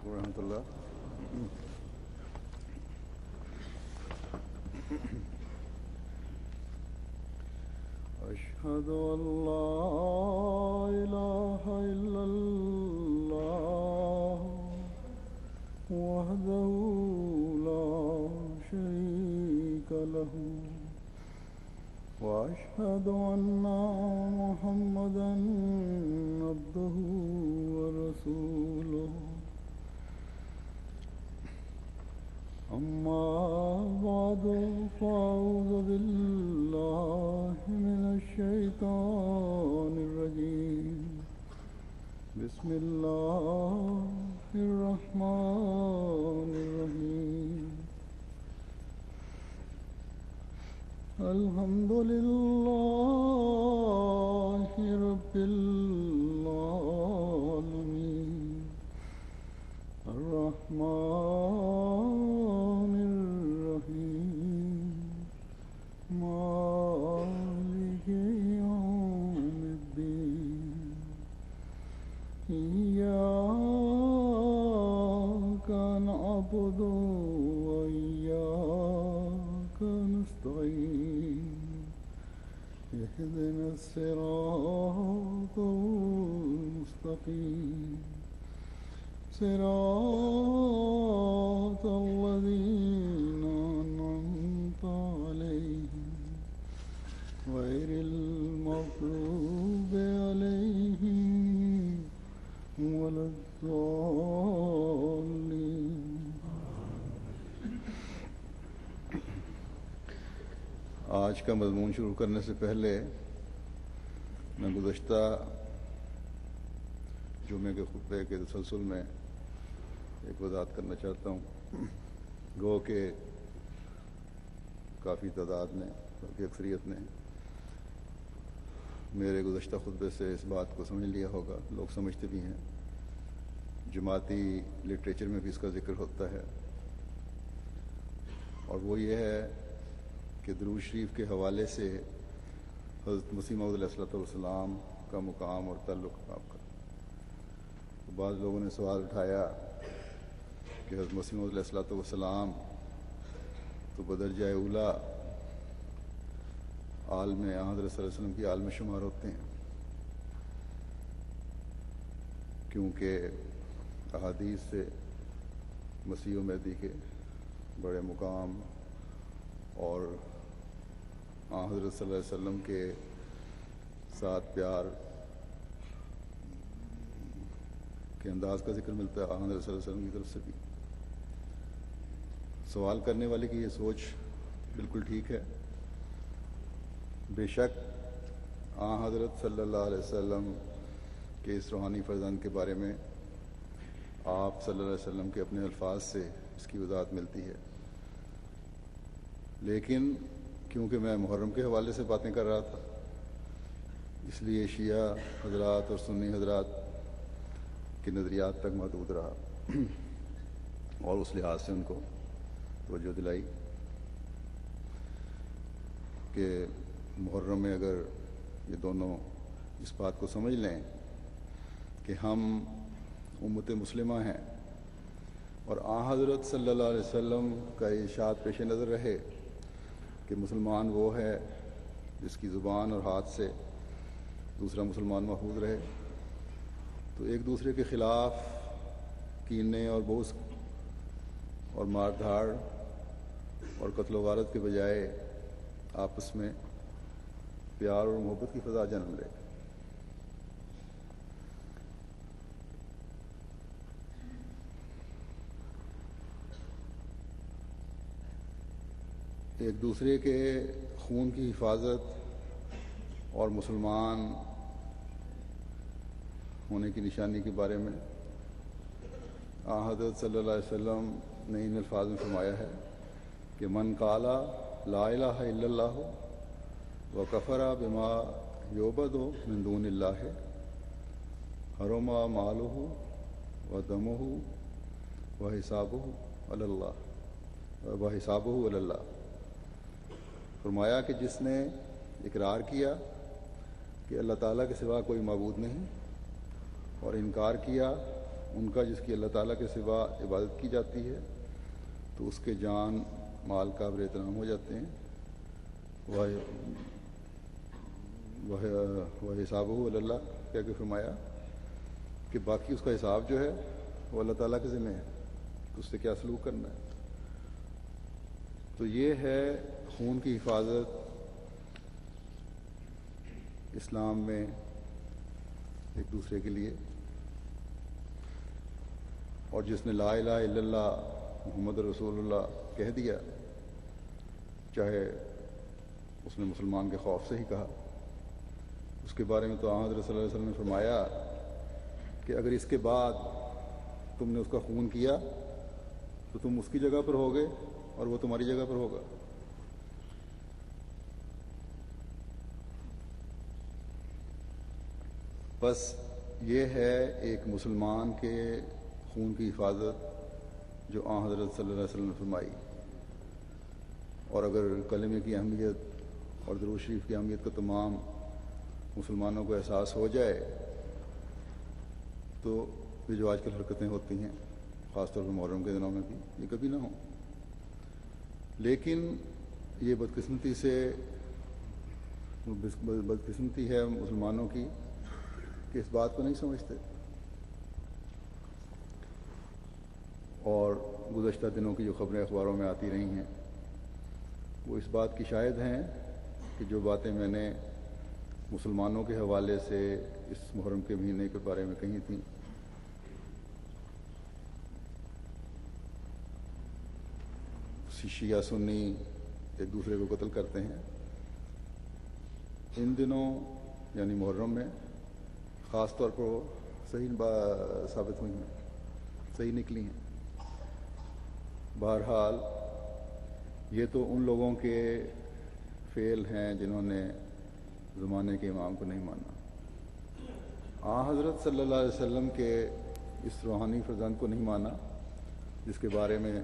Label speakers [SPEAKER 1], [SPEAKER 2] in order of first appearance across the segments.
[SPEAKER 1] علیکم ورحمۃ اللہ. اشہد ان لا الہ الا اللہ وحدہ لا شریک لہ واشہد ان محمدا عبدہ ورسولہ. أما بعد فأعوذ بالله من الشيطان الرجيم. بسم الله الرحمن الرحيم. الحمد لله رب العالمين الرحمن الرحيم مالك يوم الدين. إياك نعبد وإياك نستعين. اهدنا الصراط المستقيم صراط الذين أنعمت عليهم غير المغضوب عليهم ولا الضالين. آج کا مضمون شروع کرنے سے پہلے میں گزشتہ جمعے کے خطبے کے تسلسل میں ایک وضاحت کرنا چاہتا ہوں. گو کہ کافی تعداد نے بلکہ اکثریت نے میرے گزشتہ خطبے سے اس بات کو سمجھ لیا ہوگا. لوگ سمجھتے بھی ہیں، جماعتی لٹریچر میں بھی اس کا ذکر ہوتا ہے، اور وہ یہ ہے کہ درود شریف کے حوالے سے حضرت مسیح موعود علیہ السلام کا مقام اور تعلق آپ کا. بعض لوگوں نے سوال اٹھایا کہ حضرت مسیح موعود علیہ السلام تو بدرجہ اولا عالم حضرت صلی اللہ علیہ وسلم کی عالم شمار ہوتے ہیں، کیونکہ احادیث سے مسیح و مہدی کے بڑے مقام اور حضرت صلی اللہ علیہ وسلم کے ساتھ پیار کے انداز کا ذکر ملتا ہے حضرت صلی اللہ علیہ وسلم کی طرف سے بھی. سوال کرنے والے کی یہ سوچ بالکل ٹھیک ہے. بے شک حضرت صلی اللہ علیہ وسلم کے اس روحانی فرزند کے بارے میں آپ صلی اللہ علیہ وسلم کے اپنے الفاظ سے اس کی وضاحت ملتی ہے، لیکن کیونکہ میں محرم کے حوالے سے باتیں کر رہا تھا، اس لیے شیعہ حضرات اور سنی حضرات کے نظریات تک محدود رہا اور اس لحاظ سے ان کو توجہ دلائی کہ محرم میں اگر یہ دونوں اس بات کو سمجھ لیں کہ ہم امت مسلمہ ہیں اور حضرت صلی اللہ علیہ وسلم کا ارشاد پیش نظر رہے کہ مسلمان وہ ہے جس کی زبان اور ہاتھ سے دوسرا مسلمان محفوظ رہے، تو ایک دوسرے کے خلاف کینے اور بغض اور مار دھاڑ اور قتل و غارت کے بجائے آپس میں پیار اور محبت کی فضا جنم لے. ایک دوسرے کے خون کی حفاظت اور مسلمان ہونے کی نشانی کے بارے میں حضرت صلی اللہ علیہ وسلم نے ان الفاظ میں فرمایا ہے کہ من قال لا الہ الا اللہ وکفر بما یعبد من دون اللہ حرم مالہ ودمہ وحسابہ علی اللہ. فرمایا کہ جس نے اقرار کیا کہ اللہ تعالیٰ کے سوا کوئی معبود نہیں اور انکار کیا ان کا جس کی اللہ تعالیٰ کے سوا عبادت کی جاتی ہے تو اس کے جان مال قابل احترام ہو جاتے ہیں. وہ حساب ہو اللہ کیا کہ فرمایا کہ باقی اس کا حساب جو ہے وہ اللہ تعالیٰ کے ذمہ ہے، تو اس سے کیا سلوک کرنا ہے. تو یہ ہے خون کی حفاظت اسلام میں ایک دوسرے کے لیے. اور جس نے لا الہ الا اللہ محمد رسول اللہ کہہ دیا، چاہے اس نے مسلمان کے خوف سے ہی کہا، اس کے بارے میں تو حضرت صلی اللہ علیہ وسلم نے فرمایا کہ اگر اس کے بعد تم نے اس کا خون کیا تو تم اس کی جگہ پر ہوگے اور وہ تمہاری جگہ پر ہوگا. بس یہ ہے ایک مسلمان کے خون کی حفاظت جو حضرت صلی اللہ علیہ وسلم نے فرمائی. اور اگر کلمے کی اہمیت اور درود شریف کی اہمیت کا تمام مسلمانوں کو احساس ہو جائے تو یہ جو آج کل حرکتیں ہوتی ہیں خاص طور پر محرم کے دنوں میں بھی یہ کبھی نہ ہوں. لیکن یہ بدقسمتی ہے مسلمانوں کی کہ اس بات کو نہیں سمجھتے. اور گزشتہ دنوں کی جو خبریں اخباروں میں آتی رہی ہیں وہ اس بات کی شاہد ہیں کہ جو باتیں میں نے مسلمانوں کے حوالے سے اس محرم کے مہینے کے بارے میں کہی تھیں، شیعہ سنی ایک دوسرے کو قتل کرتے ہیں، ان دنوں یعنی محرم میں خاص طور پر وہ صحیح ثابت ہوئی ہیں، صحیح نکلی ہیں. بہرحال یہ تو ان لوگوں کے فعل ہیں جنہوں نے زمانے کے امام کو نہیں مانا. حضرت صلی اللہ علیہ وسلم کے اس روحانی فرزند کو نہیں مانا جس کے بارے میں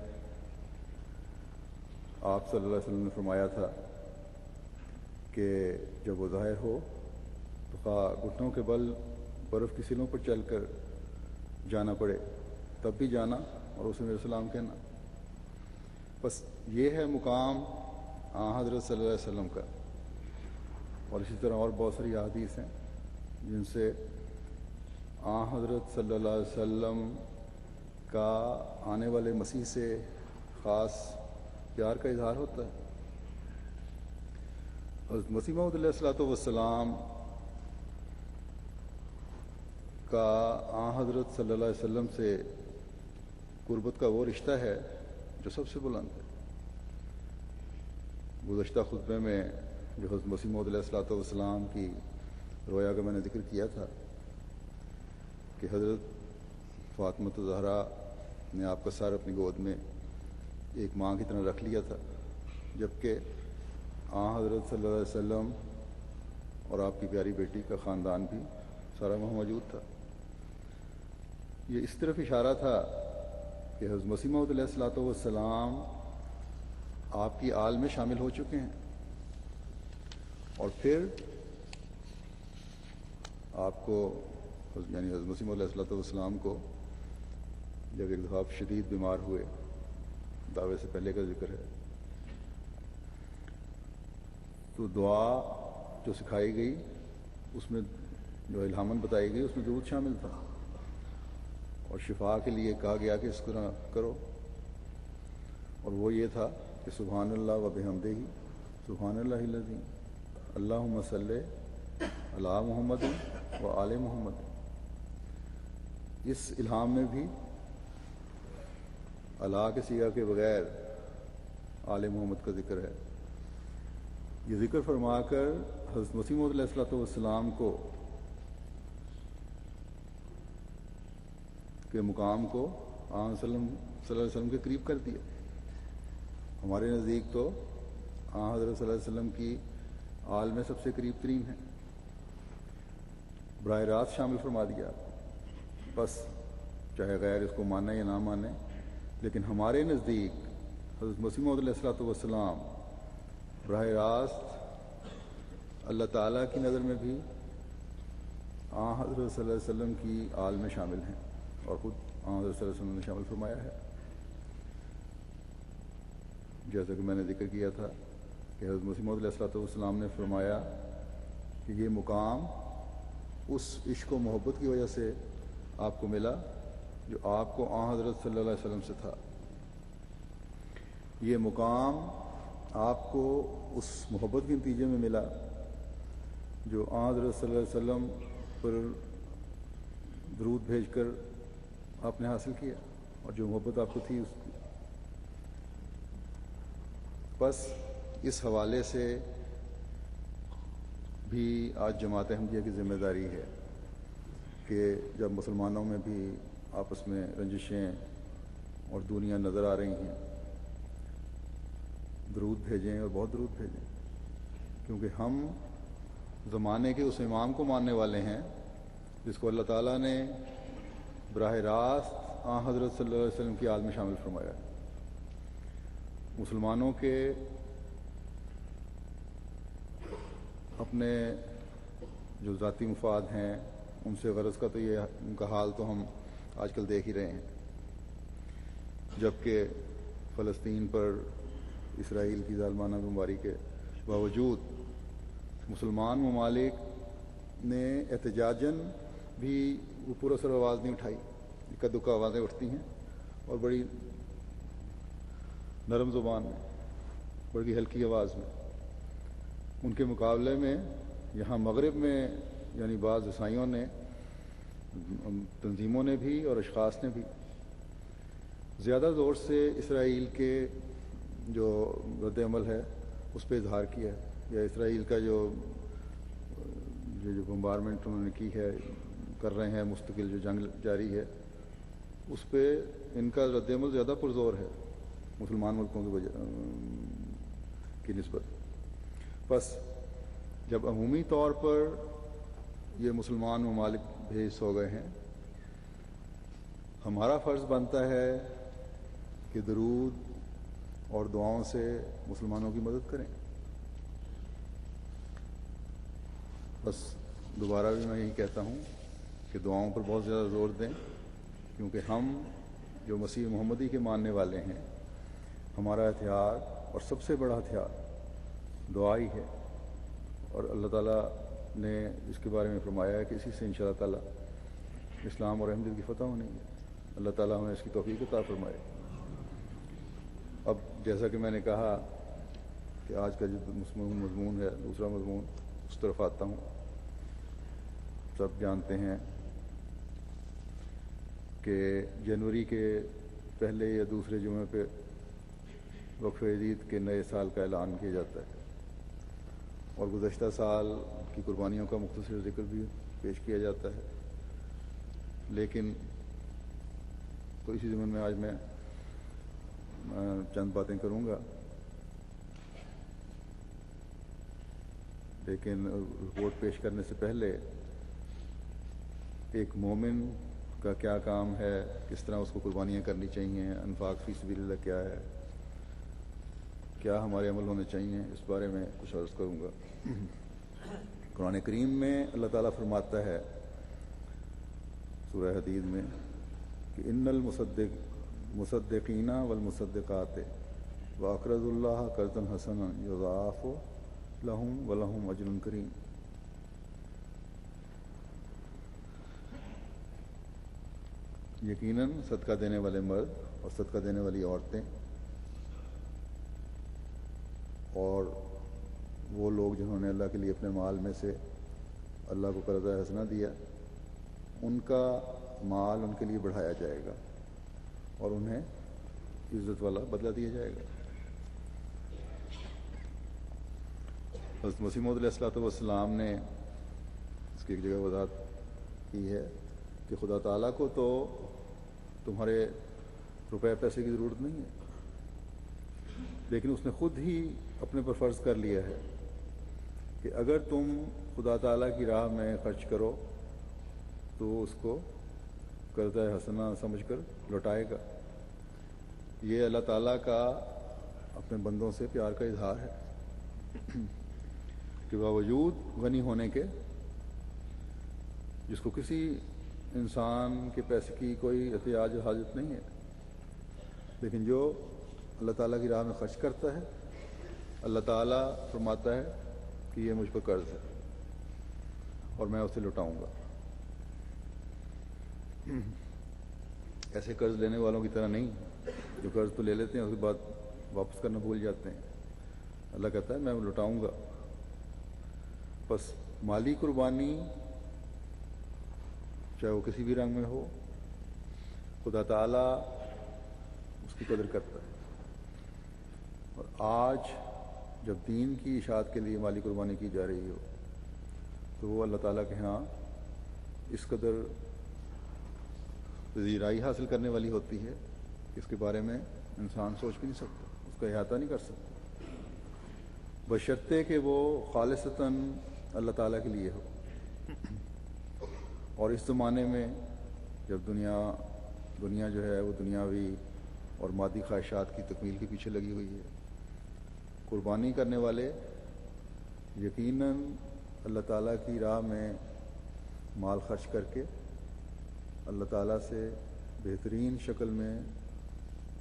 [SPEAKER 1] آپ صلی اللہ علیہ وسلم نے فرمایا تھا کہ جب وہ ظاہر ہو تو خواہ گھٹنوں کے بل برف کی سلوں پر چل کر جانا پڑے تب بھی جانا اور اسے میرے سلام کہنا. بس یہ ہے مقام حضرت صلی اللہ علیہ وسلم کا. اور اسی طرح اور بہت ساری احادیث ہیں جن سے حضرت صلی اللہ علیہ وسلم کا آنے والے مسیح سے خاص پیار کا اظہار ہوتا ہے. حضرت مسیح موعود علیہ الصلوۃ والسلام کا حضرت صلی اللہ علیہ وسلم سے قربت کا وہ رشتہ ہے جو سب سے بلند ہے. گزشتہ خطبے میں جو حضرت مسیح موعود علیہ الصلوۃ والسلام کی رویا کا میں نے ذکر کیا تھا کہ حضرت فاطمہ زہرا نے آپ کا سر اپنی گود میں ایک ماں کی طرح رکھ لیا تھا، جبکہ حضرت صلی اللہ علیہ وسلم اور آپ کی پیاری بیٹی کا خاندان بھی سارا وہاں موجود تھا. یہ اس طرف اشارہ تھا کہ حضرت مسیح موعود علیہ الصلوۃ والسلام آپ کی آل میں شامل ہو چکے ہیں. اور پھر آپ کو یعنی حضرت مسیح موعود علیہ الصلوۃ والسلام کو جب ایک دفعہ آپ شدید بیمار ہوئے، دعوے سے پہلے کا ذکر ہے، تو دعا جو سکھائی گئی اس میں جو الہامن بتائی گئی اس میں درود شامل تھا، اور شفا کے لیے کہا گیا کہ اس طرح کرو، اور وہ یہ تھا کہ سبحان اللہ و بحمدہ سبحان اللہ الذی اللہم صلی علی محمد و آل محمد. اس الہام میں بھی اللہ کے سیغہ کے بغیر آل محمد کا ذکر ہے. یہ ذکر فرما کر حضرت مسیح موعود علیہ الصلوۃ والسلام کو کے مقام کو صلی اللہ علیہ وسلم کے قریب کر دیا. ہمارے نزدیک تو حضرت صلی اللہ علیہ وسلم کی آل میں سب سے قریب ترین ہے، براہ راست شامل فرما دیا. بس چاہے غیر اس کو مانے یا نہ مانے، لیکن ہمارے نزدیک حضرت مسیح موعود علیہ الصلوۃ والسلام براہ راست اللہ تعالیٰ کی نظر میں بھی حضرت صلی اللہ علیہ وسلم کی آل میں شامل ہیں. اور خود حضرت صلی اللہ علیہ وسلم نے شامل فرمایا ہے. جیسا کہ میں نے ذکر کیا تھا کہ حضرت مسیح موعود علیہ السلام نے فرمایا کہ یہ مقام اس عشق و محبت کی وجہ سے آپ کو ملا جو آپ کو حضرت صلی اللہ علیہ وسلم سے تھا. یہ مقام آپ کو اس محبت کے نتیجے میں ملا جو حضرت صلی اللہ علیہ وسلم پر درود بھیج کر آپ نے حاصل کیا اور جو محبت آپ کو تھی اس کی. بس اس حوالے سے بھی آج جماعت احمدیہ کی ذمہ داری ہے کہ جب مسلمانوں میں بھی آپس میں رنجشیں اور دنیا نظر آ رہی ہیں، درود بھیجیں اور بہت درود بھیجیں، کیونکہ ہم زمانے کے اس امام کو ماننے والے ہیں جس کو اللہ تعالیٰ نے براہ راست حضرت صلی اللہ علیہ وسلم کی آل میں شامل فرمایا ہے. مسلمانوں کے اپنے جو ذاتی مفاد ہیں ان سے غرض کا تو یہ ان کا حال تو ہم آج کل دیکھ ہی رہے ہیں، جبکہ فلسطین پر اسرائیل کی ظالمانہ بمباری کے باوجود مسلمان ممالک نے احتجاجاً بھی وہ پورا سر آواز نہیں اٹھائی. اکا دکا آوازیں اٹھتی ہیں اور بڑی نرم زبان میں، بڑی ہلکی آواز میں. ان کے مقابلے میں یہاں مغرب میں یعنی بعض عیسائیوں نے، تنظیموں نے بھی اور اشخاص نے بھی زیادہ زور سے اسرائیل کے جو رد عمل ہے اس پہ اظہار کیا ہے، یا اسرائیل کا جو بمبارمنٹ انہوں نے کی ہے، کر رہے ہیں، مستقل جو جنگ جاری ہے اس پہ ان کا رد عمل زیادہ پرزور ہے مسلمان ملکوں کی نسبت. بس جب عمومی طور پر یہ مسلمان ممالک بے حس ہو گئے ہیں، ہمارا فرض بنتا ہے کہ درود اور دعاؤں سے مسلمانوں کی مدد کریں. بس دوبارہ بھی میں یہی کہتا ہوں کہ دعاؤں پر بہت زیادہ زور دیں، کیونکہ ہم جو مسیح محمدی کے ماننے والے ہیں، ہمارا ہتھیار اور سب سے بڑا ہتھیار دعا ہی ہے. اور اللہ تعالیٰ نے اس کے بارے میں فرمایا ہے کہ اسی سے انشاءاللہ تعالیٰ اسلام اور احمدیت کی فتح ہونی ہے. اللہ تعالیٰ ہمیں اس کی توفیق عطا فرمائے. اب جیسا کہ میں نے کہا کہ آج کا جو مضمون ہے، دوسرا مضمون، اس طرف آتا ہوں. سب جانتے ہیں کہ جنوری کے پہلے یا دوسرے جمعے پہ وقف عید کے نئے سال کا اعلان کیا جاتا ہے، اور گزشتہ سال کی قربانیوں کا مختصر ذکر بھی پیش کیا جاتا ہے. لیکن تو اسی ضمن میں آج میں چند باتیں کروں گا. لیکن رپورٹ پیش کرنے سے پہلے ایک مومن کا کیا کام ہے، کس طرح اس کو قربانیاں کرنی چاہیے، انفاق فی سبیل اللہ کیا ہے، کیا ہمارے عمل ہونے چاہیے، اس بارے میں کچھ عرض کروں گا. قرآن کریم میں اللہ تعالیٰ فرماتا ہے سورہ حدید میں کہ ان المصدقین والمصدقات واقرضوا اللہ قرضا حسنا یضاعف لہم ولہم اجر کریم. یقیناً صدقہ دینے والے مرد اور صدقہ دینے والی عورتیں اور وہ لوگ جنہوں نے اللہ کے لیے اپنے مال میں سے اللہ کو قرضہ حسنہ دیا، ان کا مال ان کے لیے بڑھایا جائے گا اور انہیں عزت والا بدلہ دیا جائے گا. حضرت مسیح موعود علیہ السلام نے اس کی ایک جگہ وضاحت کی ہے کہ خدا تعالیٰ کو تو تمہارے روپے پیسے کی ضرورت نہیں ہے، لیکن اس نے خود ہی اپنے پر فرض کر لیا ہے کہ اگر تم خدا تعالیٰ کی راہ میں خرچ کرو تو اس کو قرضہ حسنہ سمجھ کر لوٹائے گا. یہ اللہ تعالیٰ کا اپنے بندوں سے پیار کا اظہار ہے کہ باوجود غنی ہونے کے، جس کو کسی انسان کے پیسے کی کوئی احتیاج و حاجت نہیں ہے، لیکن جو اللہ تعالیٰ کی راہ میں خرچ کرتا ہے، اللہ تعالیٰ فرماتا ہے کہ یہ مجھ پر قرض ہے اور میں اسے لوٹاؤں گا۔ ایسے قرض لینے والوں کی طرح نہیں جو قرض تو لے لیتے ہیں اس کے بعد واپس کرنا بھول جاتے ہیں۔ اللہ کہتا ہے میں لوٹاؤں گا۔ بس مالی قربانی چاہے وہ کسی بھی رنگ میں ہو، خدا تعالیٰ اس کی قدر کرتا ہے، اور آج جب دین کی اشاعت کے لیے مالی قربانی کی جا رہی ہو تو وہ اللہ تعالیٰ کے ہاں اس قدر پذیرائی حاصل کرنے والی ہوتی ہے کہ اس کے بارے میں انسان سوچ بھی نہیں سکتا، اس کا احاطہ نہیں کر سکتا، بشرطے کہ وہ خالصتاً اللہ تعالیٰ کے لیے ہو۔ اور اس زمانے میں جب دنیا جو ہے وہ دنیاوی اور مادی خواہشات کی تکمیل کے پیچھے لگی ہوئی ہے، قربانی کرنے والے یقیناً اللہ تعالیٰ کی راہ میں مال خرچ کر کے اللہ تعالیٰ سے بہترین شکل میں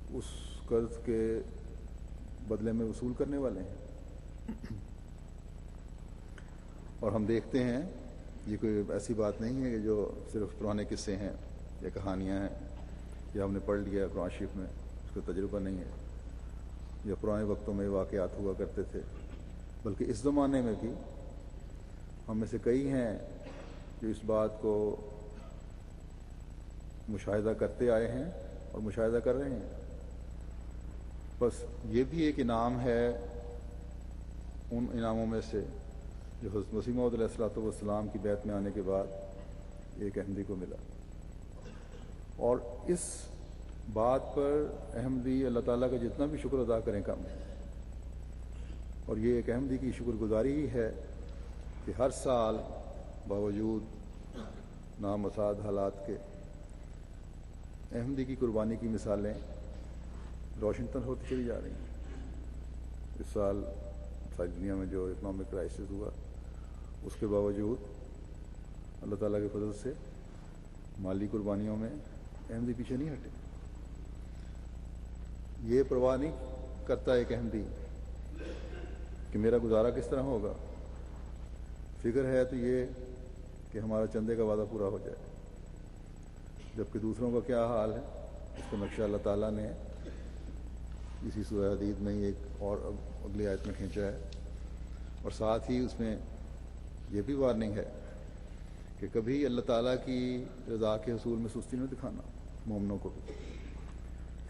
[SPEAKER 1] اس قرض کے بدلے میں وصول کرنے والے ہیں۔ اور ہم دیکھتے ہیں یہ کوئی ایسی بات نہیں ہے کہ جو صرف پرانے قصے ہیں یا کہانیاں ہیں یا ہم نے پڑھ لیا قرآن شریف میں، اس کا تجربہ نہیں ہے، یا پرانے وقتوں میں واقعات ہوا کرتے تھے، بلکہ اس زمانے میں بھی ہم میں سے کئی ہیں جو اس بات کو مشاہدہ کرتے آئے ہیں اور مشاہدہ کر رہے ہیں۔ بس یہ بھی ایک انعام ہے ان انعاموں میں سے جو حضرت مسیح موعود علیہ الصلوۃ والسلام کی بیعت میں آنے کے بعد ایک احمدی کو ملا، اور اس بات پر احمدی اللہ تعالیٰ کا جتنا بھی شکر ادا کریں کم ہے، اور یہ ایک احمدی کی شکر گزاری ہی ہے کہ ہر سال باوجود نامساعد حالات کے احمدی کی قربانی کی مثالیں روشن تر ہوتی چلی جا رہی ہیں۔ اس سال ساری دنیا میں جو اکنامک کرائسس ہوا اس کے باوجود اللہ تعالیٰ کے فضل سے مالی قربانیوں میں احمدی پیچھے نہیں ہٹے۔ یہ پرواہ نہیں کرتا ایک احمدی کہ میرا گزارا کس طرح ہوگا، فکر ہے تو یہ کہ ہمارا چندے کا وعدہ پورا ہو جائے، جبکہ دوسروں کا کیا حال ہے اس کو نقشہ اللہ تعالیٰ نے اسی سورہ حدید میں ہی ایک اور اگلی آیت میں کھینچا ہے، اور ساتھ ہی اس میں یہ بھی وارننگ ہے کہ کبھی اللہ تعالیٰ کی رضا کے حصول میں سستی نہ دکھانا مومنوں کو بھی،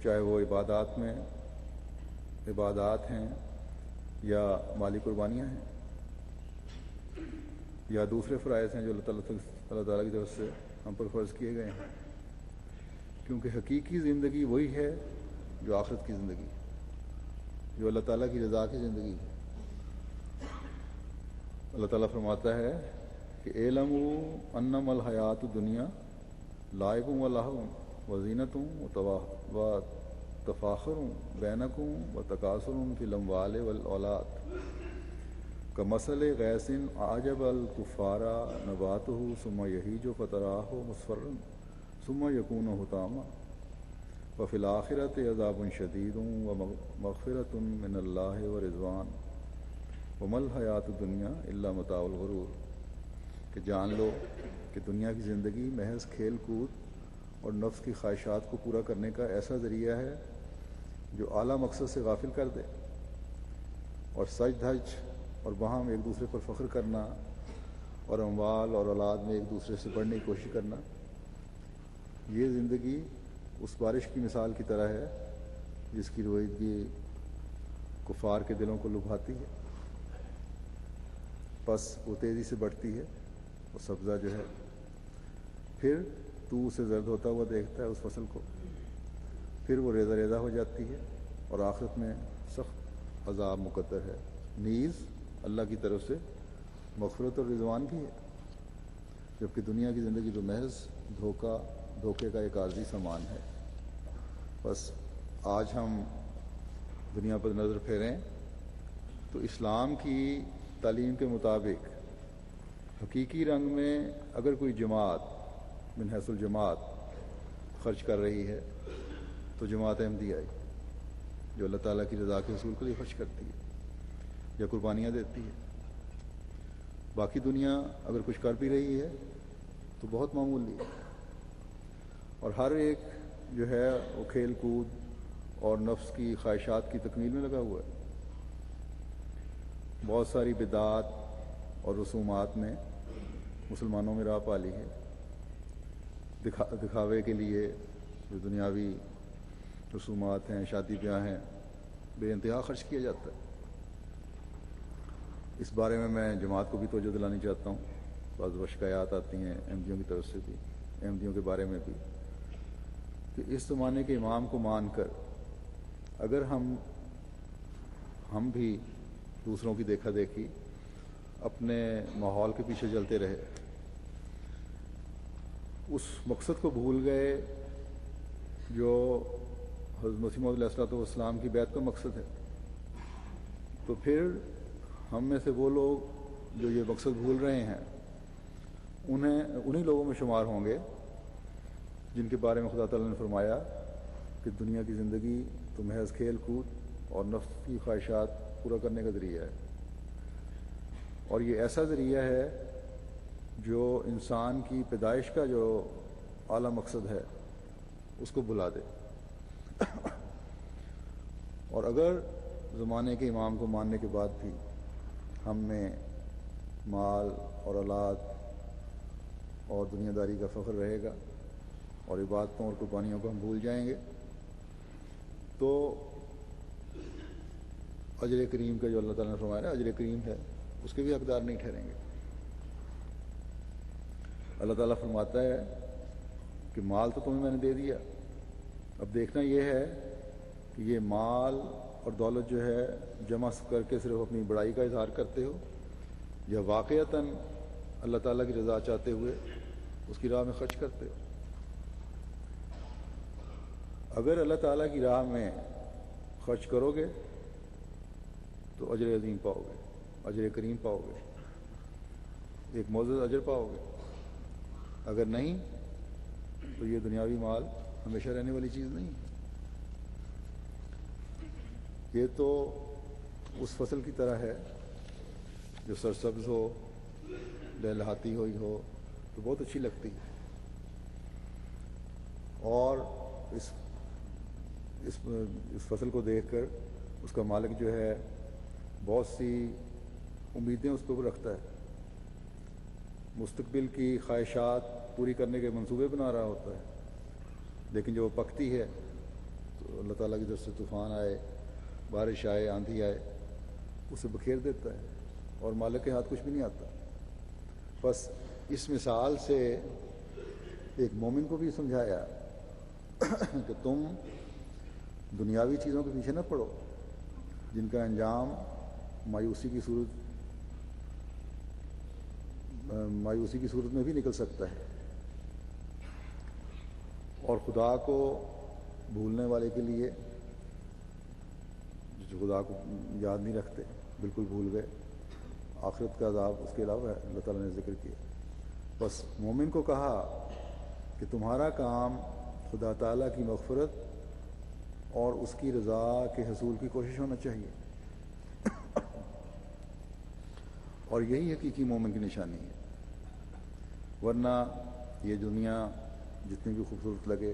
[SPEAKER 1] چاہے وہ عبادات ہیں یا مالی قربانیاں ہیں یا دوسرے فرائض ہیں جو اللہ تعالیٰ کی طرف سے ہم پر فرض کیے گئے ہیں، کیونکہ حقیقی زندگی وہی ہے جو آخرت کی زندگی، جو اللہ تعالیٰ کی رضا کی زندگی ہے۔ اللہ تعالیٰ فرماتا ہے کہ اعلموا انما الحیات الدنیا لعب و لہو و زینت و تفاخر بینکم و تکاثر فی الاموال والاولاد کمثل غیث اعجب الکفار نباتہ ثم یہیج فتراہ مصفرا ثم یکون حطاما وفی الآخرۃ عذاب شدید ومغفرۃ من اللہ ورضوان وما الحیات الدنیا الا متاع الغرور، کہ جان لو کہ دنیا کی زندگی محض کھیل کود اور نفس کی خواہشات کو پورا کرنے کا ایسا ذریعہ ہے جو اعلیٰ مقصد سے غافل کر دے، اور سج دھج اور باہم ایک دوسرے پر فخر کرنا اور اموال اور اولاد میں ایک دوسرے سے بڑھنے کی کوشش کرنا، یہ زندگی اس بارش کی مثال کی طرح ہے جس کی رویدگی کفار کے دلوں کو لبھاتی ہے، بس وہ تیزی سے بڑھتی ہے، وہ سبزہ جو ہے، پھر تو اسے زرد ہوتا ہوا دیکھتا ہے اس فصل کو، پھر وہ ریزہ ریزہ ہو جاتی ہے، اور آخرت میں سخت عذاب مقدر ہے، نیز اللہ کی طرف سے مغفرت اور رضوان بھی ہے، جبکہ دنیا کی زندگی تو محض دھوکے کا ایک عارضی سامان ہے۔ بس آج ہم دنیا پر نظر پھیریں تو اسلام کی تعلیم کے مطابق حقیقی رنگ میں اگر کوئی جماعت من حیث الجماعت خرچ کر رہی ہے تو جماعت احمدیہ آئی، جو اللہ تعالیٰ کی رضا کے حصول کے لیے خرچ کرتی ہے یا قربانیاں دیتی ہے۔ باقی دنیا اگر کچھ کر بھی رہی ہے تو بہت معمولی ہے، اور ہر ایک جو ہے وہ کھیل کود اور نفس کی خواہشات کی تکمیل میں لگا ہوا ہے۔ بہت ساری بدعات اور رسومات نے مسلمانوں میں راہ پالی ہے، دکھاوے کے لیے جو دنیاوی رسومات ہیں، شادی بیاہ ہیں، بے انتہا خرچ کیا جاتا ہے۔ اس بارے میں جماعت کو بھی توجہ دلانی چاہتا ہوں۔ بعض شکایات آتی ہیں احمدیوں کی طرف سے بھی، احمدیوں کے بارے میں بھی، کہ اس زمانے کے امام کو مان کر اگر ہم بھی دوسروں کی دیکھا دیکھی اپنے ماحول کے پیچھے چلتے رہے، اس مقصد کو بھول گئے جو حضرت مسیح موعود علیہ السلام کی بیعت کا مقصد ہے، تو پھر ہم میں سے وہ لوگ جو یہ مقصد بھول رہے ہیں انہی لوگوں میں شمار ہوں گے جن کے بارے میں خدا تعالیٰ نے فرمایا کہ دنیا کی زندگی تو محض کھیل کود اور نفس کی خواہشات پورا کرنے کا ذریعہ ہے، اور یہ ایسا ذریعہ ہے جو انسان کی پیدائش کا جو اعلیٰ مقصد ہے اس کو بھلا دے۔ اور اگر زمانے کے امام کو ماننے کے بعد بھی ہم میں مال اور اولاد اور دنیا داری کا فخر رہے گا اور عبادتوں اور قربانیوں کو ہم بھول جائیں گے، تو اجر کریم کا جو اللہ تعالیٰ نے فرمایا اجر کریم ہے اس کے بھی حقدار نہیں ٹھہریں گے۔ اللہ تعالیٰ فرماتا ہے کہ مال تو تمہیں میں نے دے دیا، اب دیکھنا یہ ہے کہ یہ مال اور دولت جو ہے جمع کر کے صرف اپنی بڑائی کا اظہار کرتے ہو یا واقعتاً اللہ تعالیٰ کی رضا چاہتے ہوئے اس کی راہ میں خرچ کرتے ہو۔ اگر اللہ تعالیٰ کی راہ میں خرچ کرو گے تو اجر عظیم پاؤ گے، اجر کریم پاؤ گے، ایک معزز اجر پاؤ گے۔ اگر نہیں تو یہ دنیاوی مال ہمیشہ رہنے والی چیز نہیں۔ یہ تو اس فصل کی طرح ہے جو سرسبز ہو، لہلہاتی ہوئی ہو تو بہت اچھی لگتی ہے، اور اس فصل کو دیکھ کر اس کا مالک جو ہے بہت سی امیدیں اس پر رکھتا ہے، مستقبل کی خواہشات پوری کرنے کے منصوبے بنا رہا ہوتا ہے، لیکن جب وہ پکتی ہے تو اللہ تعالیٰ کی طرف سے طوفان آئے، بارش آئے، آندھی آئے، اسے بکھیر دیتا ہے اور مالک کے ہاتھ کچھ بھی نہیں آتا۔ بس اس مثال سے ایک مومن کو بھی سمجھایا کہ تم دنیاوی چیزوں کے پیچھے نہ پڑو جن کا انجام مایوسی کی صورت میں بھی نکل سکتا ہے، اور خدا کو بھولنے والے کے لیے، جو خدا کو یاد نہیں رکھتے، بالکل بھول گئے، آخرت کا عذاب اس کے علاوہ ہے، اللہ تعالیٰ نے ذکر کیا۔ بس مومن کو کہا کہ تمہارا کام خدا تعالیٰ کی مغفرت اور اس کی رضا کے حصول کی کوشش ہونا چاہیے، اور یہی حقیقی مومن کی نشانی ہے۔ ورنہ یہ دنیا جتنی بھی خوبصورت لگے،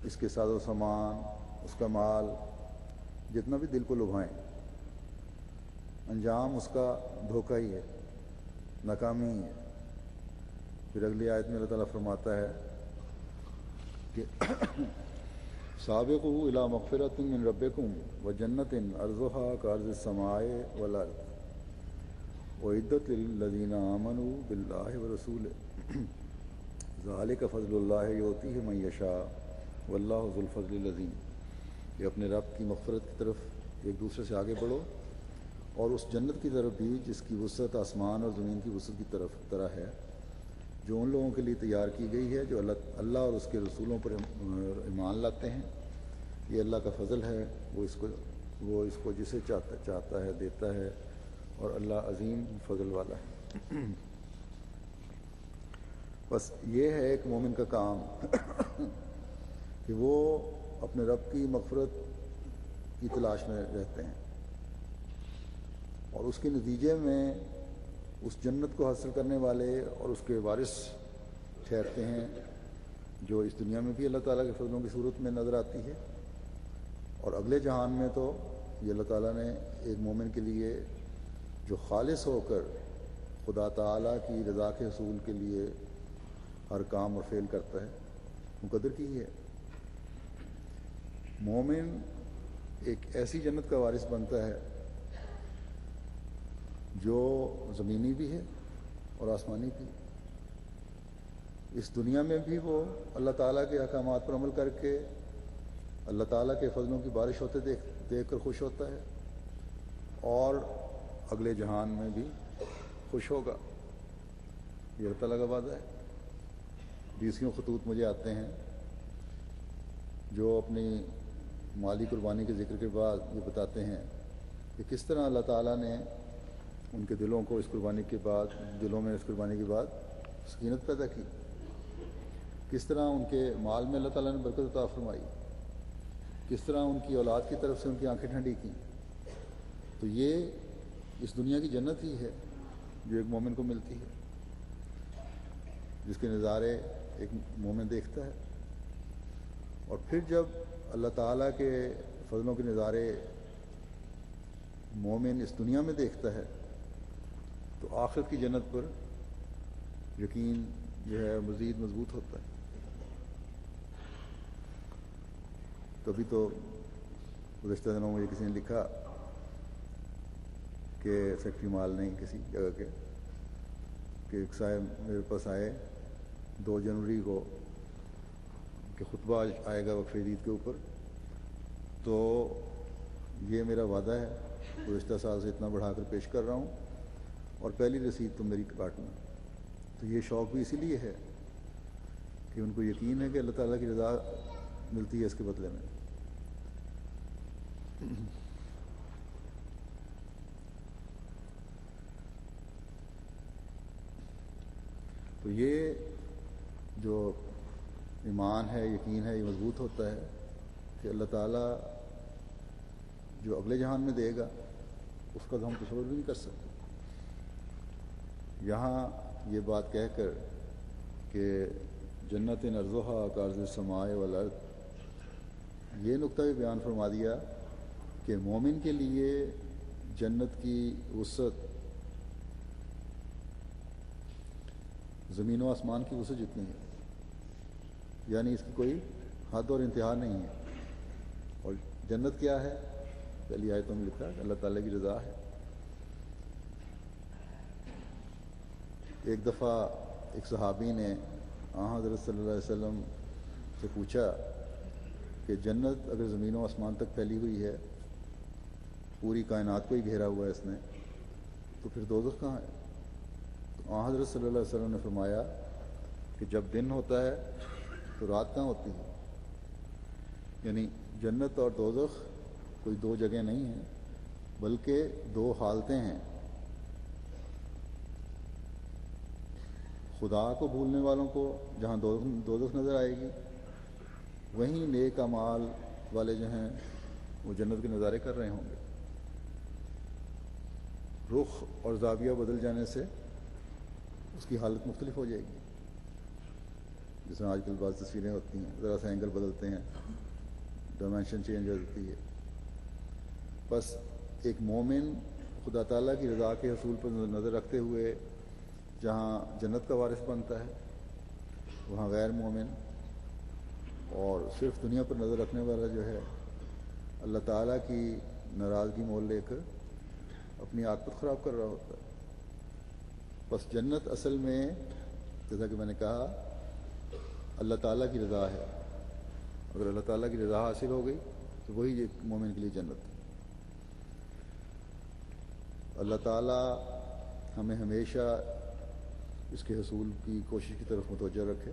[SPEAKER 1] اس کے ساز و سامان، اس کا مال جتنا بھی دل کو لبھائیں، انجام اس کا دھوکہ ہی ہے، ناکامی ہی ہے۔ پھر اگلی آیت میں اللہ تعالیٰ فرماتا ہے کہ سابقوا الی مغفرۃ من ربکم وجنۃ عرضها کعرض السماء والارض اعدت للذین آمنوا باللہ ورسولہ ذلک فضل اللہ یؤتیہ من یشاء واللہ ذو الفضل العظیم۔ کہ اپنے رب کی مغفرت کی طرف ایک دوسرے سے آگے بڑھو، اور اس جنت کی طرف بھی جس کی وسعت آسمان اور زمین کی وسعت کی طرح ہے، جو ان لوگوں کے لیے تیار کی گئی ہے جو اللہ اور اس کے رسولوں پر ایمان لاتے ہیں۔ یہ اللہ کا فضل ہے، وہ اس کو جسے چاہتا ہے دیتا ہے، اور اللہ عظیم فضل والا ہے۔ بس یہ ہے ایک مومن کا کام کہ وہ اپنے رب کی مغفرت کی تلاش میں رہتے ہیں اور اس کے نتیجے میں اس جنت کو حاصل کرنے والے اور اس کے وارث ٹھہرتے ہیں، جو اس دنیا میں بھی اللہ تعالیٰ کے فضلوں کی صورت میں نظر آتی ہے، اور اگلے جہان میں تو یہ اللہ تعالیٰ نے ایک مومن کے لیے جو خالص ہو کر خدا تعالیٰ کی رضا کے حصول کے لیے ہر کام اور فعل کرتا ہے، مقدر کی ہے۔ مومن ایک ایسی جنت کا وارث بنتا ہے جو زمینی بھی ہے اور آسمانی بھی۔ اس دنیا میں بھی وہ اللہ تعالیٰ کے احکامات پر عمل کر کے اللہ تعالیٰ کے فضلوں کی بارش ہوتے دیکھ کر خوش ہوتا ہے، اور اگلے جہان میں بھی خوش ہوگا۔ یہ اللہ تعالیٰ کا وعدہ ہے۔ بیسیوں خطوط مجھے آتے ہیں جو اپنی مالی قربانی کے ذکر کے بعد یہ بتاتے ہیں کہ کس طرح اللہ تعالیٰ نے ان کے دلوں کو اس قربانی کے بعد سکینت پیدا کی، کس طرح ان کے مال میں اللہ تعالیٰ نے برکت عطا فرمائی، کس طرح ان کی اولاد کی طرف سے ان کی آنکھیں ٹھنڈی کی۔ تو یہ اس دنیا کی جنت ہی ہے جو ایک مومن کو ملتی ہے، جس کے نظارے ایک مومن دیکھتا ہے۔ اور پھر جب اللہ تعالیٰ کے فضلوں کے نظارے مومن اس دنیا میں دیکھتا ہے تو آخرت کی جنت پر یقین جو ہے مزید مضبوط ہوتا ہے۔ تبھی تو گزشتہ دنوں مجھے کسی نے لکھا کہ فیکٹری مال نہیں کسی جگہ کے، کہ ایک صاحب میرے پاس آئے 2 جنوری کو کہ خطبہ آئے گا وقف عید کے اوپر، تو یہ میرا وعدہ ہے، گزشتہ سال سے اتنا بڑھا کر پیش کر رہا ہوں اور پہلی رسید تو میری کاٹنا۔ تو یہ شوق بھی اسی لیے ہے کہ ان کو یقین ہے کہ اللہ تعالیٰ کی رضا ملتی ہے اس کے بدلے میں۔ تو یہ جو ایمان ہے، یقین ہے، یہ مضبوط ہوتا ہے کہ اللہ تعالیٰ جو اگلے جہان میں دے گا اس کا تو ہم تصور بھی نہیں کر سکتے۔ یہاں یہ بات کہہ کر کہ جنت عرضھا کعرض السماء والارض، یہ نقطہ بھی بیان فرما دیا کہ مومن کے لیے جنت کی وسعت زمین و آسمان کی وسعت جتنی ہے، یعنی اس کی کوئی حد اور انتہا نہیں ہے۔ اور جنت کیا ہے؟ پہلی آیتوں میں لکھا ہے اللہ تعالیٰ کی رضا ہے۔ ایک دفعہ ایک صحابی نے حضرت صلی اللہ علیہ وسلم سے پوچھا کہ جنت اگر زمین و آسمان تک پھیلی ہوئی ہے، پوری کائنات کو ہی گھیرا ہوا ہے اس نے، تو پھر دوزخ کہاں ہے؟ تو حضرت صلی اللہ علیہ وسلم نے فرمایا کہ جب دن ہوتا ہے تو رات کہاں ہوتی ہے؟ یعنی جنت اور دوزخ کوئی 2 جگہ نہیں ہیں، بلکہ 2 حالتیں ہیں۔ خدا کو بھولنے والوں کو جہاں دوزخ نظر آئے گی، وہیں نیک اعمال والے جو ہیں وہ جنت کے نظارے کر رہے ہوں گے۔ رخ اور زاویہ بدل جانے سے اس کی حالت مختلف ہو جائے گی، جس میں آج کل بعض تصویریں ہوتی ہیں، ذرا سا اینگل بدلتے ہیں، ڈائمینشن چینج ہو جاتی ہے۔ بس ایک مومن خدا تعالیٰ کی رضا کے حصول پر نظر رکھتے ہوئے جہاں جنت کا وارث بنتا ہے، وہاں غیر مومن اور صرف دنیا پر نظر رکھنے والا جو ہے اللہ تعالیٰ کی ناراضگی مول لے کر اپنی عاقبت خراب کر رہا ہوتا ہے۔ بس جنت اصل میں جیسا کہ میں نے کہا اللہ تعالیٰ کی رضا ہے۔ اگر اللہ تعالیٰ کی رضا حاصل ہو گئی تو وہی ایک مومن کے لیے جنت ہے۔ اللہ تعالیٰ ہمیں ہمیشہ اس کے حصول کی کوشش کی طرف متوجہ رکھے،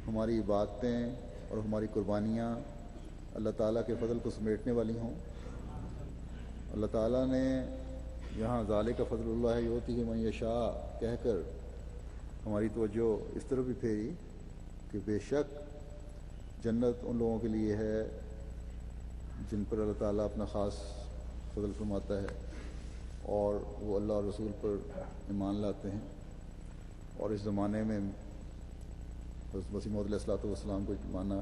[SPEAKER 1] ہماری عبادتیں اور ہماری قربانیاں اللہ تعالیٰ کے فضل کو سمیٹنے والی ہوں۔ اللہ تعالیٰ نے یہاں ذالک فضل اللہ یؤتیہ من یشاء کہہ کر ہماری توجہ اس طرف بھی پھیری کہ بے شک جنت ان لوگوں کے لیے ہے جن پر اللہ تعالیٰ اپنا خاص فضل فرماتا ہے اور وہ اللہ اور رسول پر ایمان لاتے ہیں، اور اس زمانے میں حضرت مسیح موعود علیہ الصلوۃ والسلام کو مانا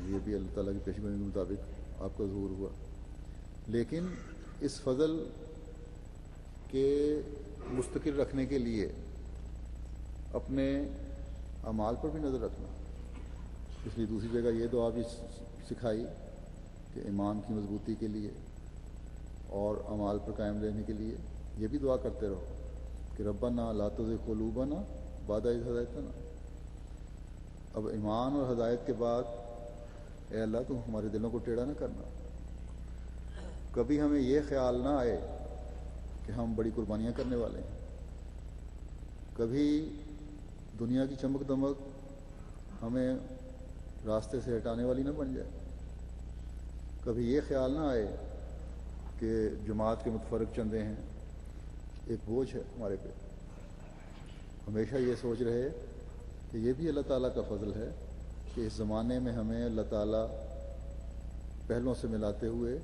[SPEAKER 1] یہ بھی اللہ تعالیٰ کی پیشگوئی کے مطابق آپ کا ظہور ہوا۔ لیکن اس فضل کے مستقل رکھنے کے لیے اپنے اعمال پر بھی نظر رکھنا، اس لیے دوسری جگہ یہ دعا بھی سکھائی کہ ایمان کی مضبوطی کے لیے اور اعمال پر قائم رہنے کے لیے یہ بھی دعا کرتے رہو کہ ربنا لا تزغ قلوبنا بعد اذ ہدیتنا۔ اب ایمان اور ہدایت کے بعد اے اللہ تم ہمارے دلوں کو ٹیڑھا نہ کرنا، کبھی ہمیں یہ خیال نہ آئے کہ ہم بڑی قربانیاں کرنے والے ہیں، کبھی دنیا کی چمک دمک ہمیں راستے سے ہٹانے والی نہ بن جائے، کبھی یہ خیال نہ آئے کہ جماعت کے متفرق چندے ہیں ایک بوجھ ہے ہمارے پہ۔ ہمیشہ یہ سوچ رہے کہ یہ بھی اللہ تعالیٰ کا فضل ہے کہ اس زمانے میں ہمیں اللہ تعالیٰ پہلوں سے ملاتے ہوئے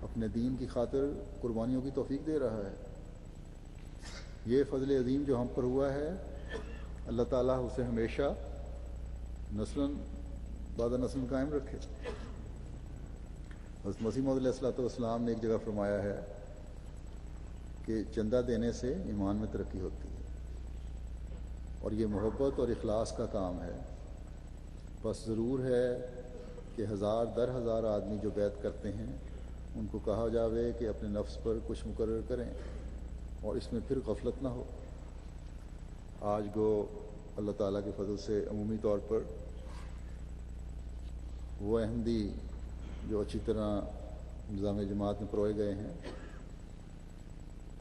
[SPEAKER 1] اپنے دین کی خاطر قربانیوں کی توفیق دے رہا ہے۔ یہ فضل عظیم جو ہم پر ہوا ہے اللہ تعالیٰ اسے ہمیشہ نسلاً بعد نسل قائم رکھے۔ حضرت مسیح موعود علیہ الصلوۃ والسلام نے ایک جگہ فرمایا ہے کہ چندہ دینے سے ایمان میں ترقی ہوتی ہے، اور یہ محبت اور اخلاص کا کام ہے۔ بس ضرور ہے کہ ہزار در ہزار آدمی جو بیعت کرتے ہیں ان کو کہا جاوے کہ اپنے نفس پر کچھ مقرر کریں اور اس میں پھر غفلت نہ ہو۔ آج گو اللہ تعالیٰ کے فضل سے عمومی طور پر وہ احمدی جو اچھی طرح نظام جماعت میں پروئے گئے ہیں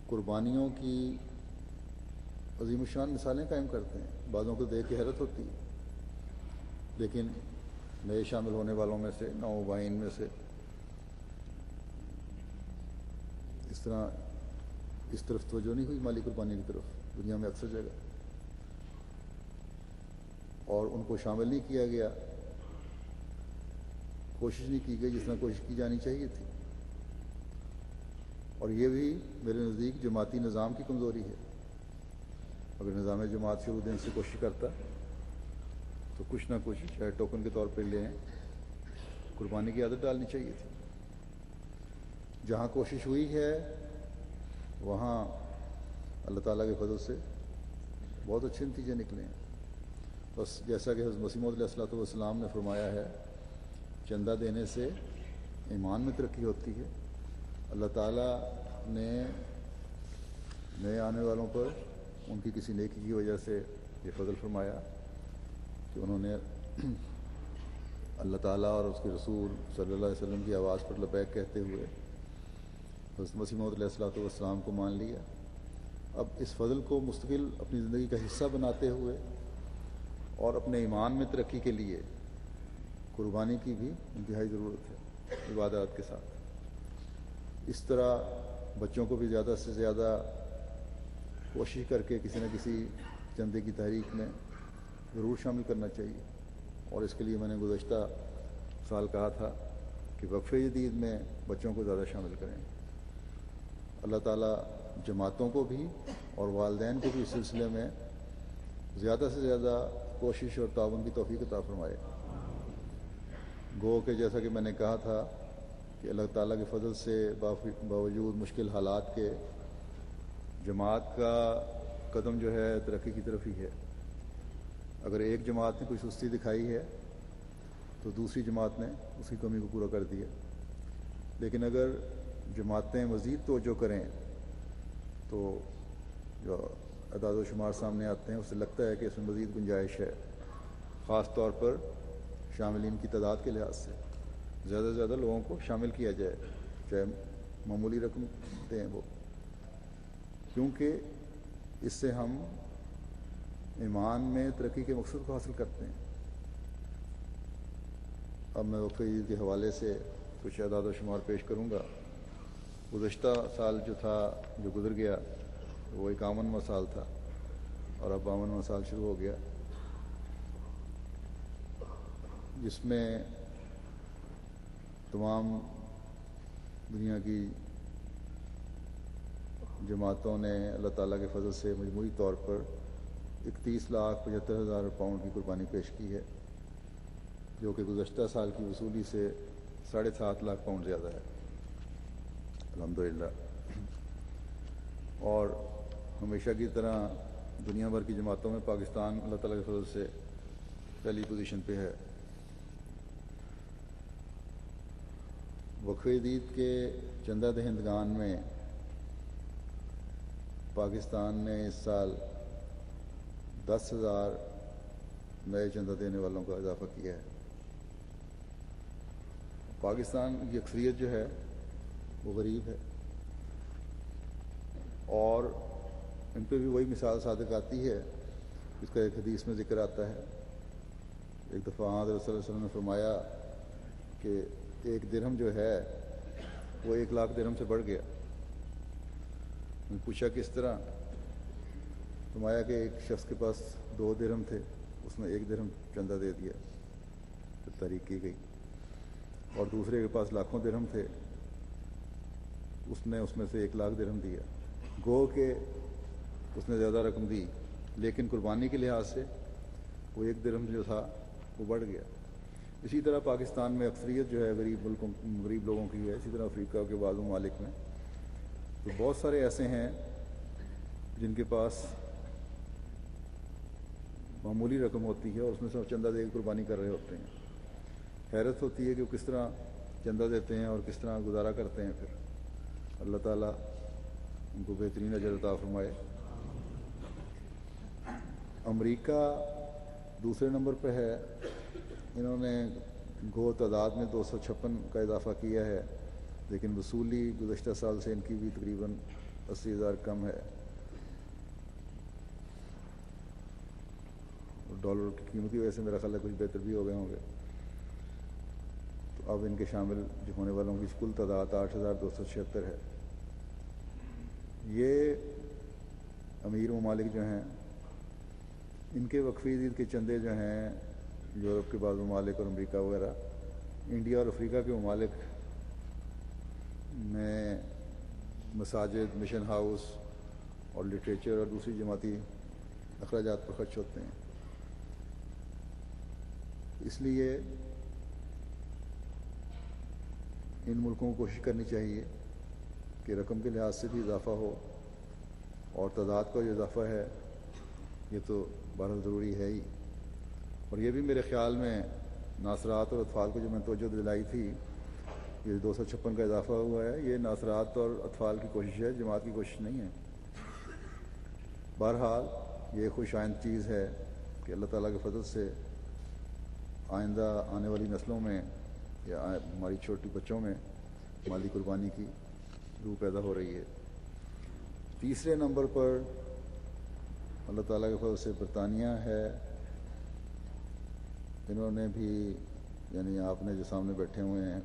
[SPEAKER 1] قربانیوں کی عظیم الشان مثالیں قائم کرتے ہیں، بعضوں کو دیکھ کے حیرت ہوتی ہے، لیکن نئے شامل ہونے والوں میں سے نومبائن میں سے اس طرف توجہ نہیں ہوئی مالی قربانی کی طرف دنیا میں اکثر جگہ، اور ان کو شامل نہیں کیا گیا، کوشش نہیں کی گئی جس طرح کوشش کی جانی چاہیے تھی۔ اور یہ بھی میرے نزدیک جماعتی نظام کی کمزوری ہے۔ اگر نظام جماعت شروع دن سے کوشش کرتا تو کچھ نہ کچھ چاہے ٹوکن کے طور پہ لیں قربانی کی عادت ڈالنی چاہیے تھی۔ جہاں کوشش ہوئی ہے وہاں اللہ تعالیٰ کے فضل سے بہت اچھے نتیجے نکلے ہیں۔ بس جیسا کہ حضرت مسیح موعود علیہ الصلوۃ والسلام نے فرمایا ہے چندہ دینے سے ایمان میں ترقی ہوتی ہے۔ اللہ تعالیٰ نے نئے آنے والوں پر ان کی کسی نیکی کی وجہ سے یہ فضل فرمایا کہ انہوں نے اللہ تعالیٰ اور اس کے رسول صلی اللہ علیہ وسلم کی آواز پر لبیک کہتے ہوئے حضرت مسیح موعود علیہ الصلوۃ والسلام کو مان لیا۔ اب اس فضل کو مستقل اپنی زندگی کا حصہ بناتے ہوئے اور اپنے ایمان میں ترقی کے لیے قربانی کی بھی انتہائی ضرورت ہے عبادات کے ساتھ۔ اس طرح بچوں کو بھی زیادہ سے زیادہ کوشش کر کے کسی نہ کسی چندے کی تحریک میں ضرور شامل کرنا چاہیے، اور اس کے لیے میں نے گزشتہ سال کہا تھا کہ وقفہ جدید میں بچوں کو زیادہ شامل کریں۔ اللہ تعالیٰ جماعتوں کو بھی اور والدین کو بھی اس سلسلے میں زیادہ سے زیادہ کوشش اور تعاون کی توفیق عطا فرمائے۔ گو کہ جیسا کہ میں نے کہا تھا کہ اللہ تعالیٰ کے فضل سے باوجود مشکل حالات کے جماعت کا قدم جو ہے ترقی کی طرف ہی ہے۔ اگر ایک جماعت نے کوئی سستی دکھائی ہے تو دوسری جماعت نے اس کی کمی کو پورا کر دیا، لیکن اگر جماعتیں مزید توجہ کریں تو جو اعداد و شمار سامنے آتے ہیں اس سے لگتا ہے کہ اس میں مزید گنجائش ہے، خاص طور پر شاملین کی تعداد کے لحاظ سے زیادہ سے زیادہ لوگوں کو شامل کیا جائے، چاہے معمولی رقم دیں وہ، کیونکہ اس سے ہم ایمان میں ترقی کے مقصد کو حاصل کرتے ہیں۔ اب میں وقفہ عید کے حوالے سے کچھ اعداد و شمار پیش کروں گا۔ گزشتہ سال جو تھا جو گزر گیا وہ 51واں سال تھا، اور اب 52واں سال شروع ہو گیا، جس میں تمام دنیا کی جماعتوں نے اللہ تعالیٰ کے فضل سے مجموعی طور پر 31,75,000 پاؤنڈ کی قربانی پیش کی ہے، جو کہ گزشتہ سال کی وصولی سے 7.5 لاکھ پاؤنڈ زیادہ ہے الحمدللہ۔ اور ہمیشہ کی طرح دنیا بھر کی جماعتوں میں پاکستان اللہ تعالیٰ کے فضل سے پہلی پوزیشن پہ ہے۔ وقف عید کے چندہ دہندگان میں پاکستان نے اس سال 10,000 نئے چندہ دینے والوں کا اضافہ کیا ہے۔ پاکستان کی اکثریت جو ہے وہ غریب ہے، اور ان پہ بھی وہی مثال صادق آتی ہے جس کا ایک حدیث میں ذکر آتا ہے۔ ایک دفعہ حضرت صلی اللہ علیہ وسلم نے فرمایا کہ ایک درہم جو ہے وہ 1 لاکھ درہم سے بڑھ گیا۔ میں پوچھا کس طرح؟ فرمایا کہ ایک شخص کے پاس 2 درہم تھے، اس نے 1 درہم چندہ دے دیا، پھر تحریک کی گئی، اور دوسرے کے پاس لاکھوں درہم تھے، اس نے اس میں سے 1 لاکھ درہم دیا۔ گو کہ اس نے زیادہ رقم دی، لیکن قربانی کے لحاظ سے وہ 1 درہم جو تھا وہ بڑھ گیا۔ اسی طرح پاکستان میں اکثریت جو ہے غریب لوگوں کی ہے، اسی طرح افریقہ کے بعض ممالک میں تو بہت سارے ایسے ہیں جن کے پاس معمولی رقم ہوتی ہے اور اس میں سے چندہ دے کے قربانی کر رہے ہوتے ہیں۔ حیرت ہوتی ہے کہ وہ کس طرح چندہ دیتے ہیں اور کس طرح گزارا کرتے ہیں۔ پھر اللہ تعالیٰ ان کو بہترین اجر عطا فرمائے۔ امریکہ دوسرے نمبر پہ ہے، انہوں نے گو تعداد میں 256 کا اضافہ کیا ہے، لیکن وصولی گزشتہ سال سے ان کی بھی تقریباً 80,000 کم ہے۔ ڈالر کی قیمت کی وجہ سے میرا خیال ہے کچھ بہتر بھی ہو گئے ہوں گے۔ تو اب ان کے شامل جو ہونے والوں کی کل تعداد 8,276 ہے۔ یہ امیر ممالک جو ہیں ان کے وقف عید کے چندے جو ہیں یورپ کے بعض ممالک اور امریکہ وغیرہ، انڈیا اور افریقہ کے ممالک میں مساجد، مشن ہاؤس اور لٹریچر اور دوسری جماعتی اخراجات پر خرچ ہوتے ہیں۔ اس لیے ان ملکوں کو کوشش کرنی چاہیے کہ رقم کے لحاظ سے بھی اضافہ ہو، اور تعداد کا جو اضافہ ہے یہ تو بہرحال ضروری ہے ہی۔ اور یہ بھی میرے خیال میں ناصرات اور اطفال کو جو میں توجہ دلائی تھی، یہ 256 کا اضافہ ہوا ہے، یہ ناصرات اور اطفال کی کوشش ہے، جماعت کی کوشش نہیں ہے۔ بہرحال یہ خوش آئند چیز ہے کہ اللہ تعالیٰ کے فضل سے آئندہ آنے والی نسلوں میں یا ہماری چھوٹی بچوں میں مالی قربانی کی روح پیدا ہو رہی ہے۔ تیسرے نمبر پر اللہ تعالیٰ کے فضل سے برطانیہ ہے۔ انہوں نے بھی، یعنی آپ نے جو سامنے بیٹھے ہوئے ہیں،